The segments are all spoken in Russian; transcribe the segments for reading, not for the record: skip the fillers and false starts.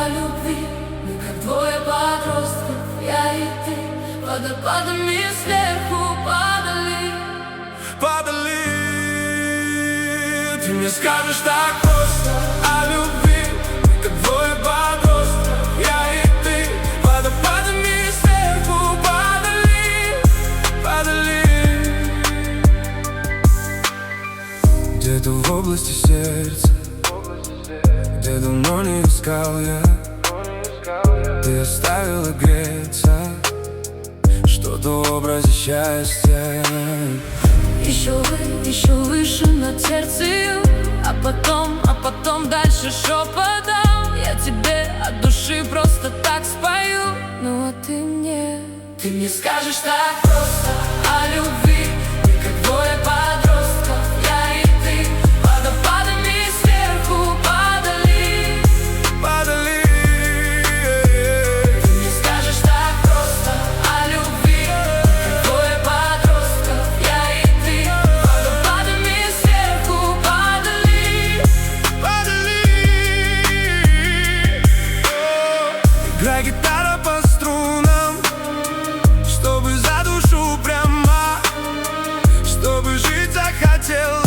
о любви. Мы как двое подростков, я и ты, водопадами сверху падали. Ты мне скажешь так просто о любви. Мы как двое подростков, я и ты, водопадами сверху падали. Где-то в области сердца, где давно не искал я, ты оставила греться что-то в образе счастья. Еще выше над сердцем, а потом дальше шепотом. Я тебе от души просто так спою. Ну а ты мне скажешь так просто о любви. Мы как двое подростков, я и ты, водопадами сверху падали. Ты мне скажешь так просто о любви. Как двое подростков, я и ты, водопадами сверху падали. Играй гитара по струнам, чтобы за душу прямо, чтобы жить захотелось.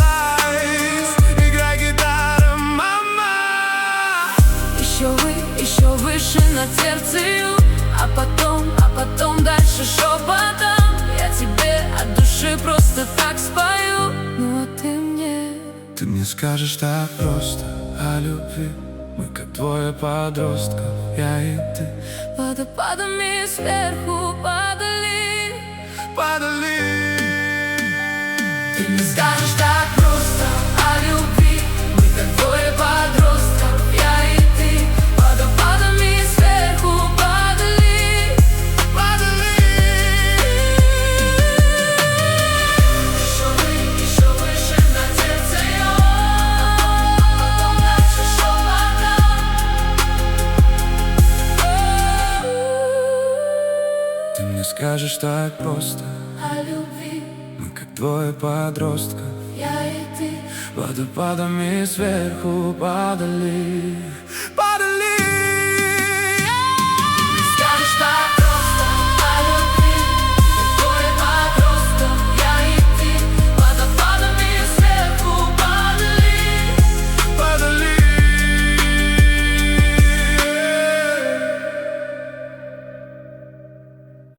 Играй гитара, мама. Еще выше над сердцем, а потом дальше шепотом. Я тебе от души просто так спою. Ну а Ты мне скажешь так просто о любви. Мы как двое подростков, я и ты, водопадами сверху падали. Ты мне скажешь так просто о любви. Мы как двое подростков, я и ты, водопадами сверху падали. Еще выше над сердцем, потом дальше шепотом. Ты мне скажешь так просто О любви, мы как двое подростков, я и ты, водопадами сверху падали.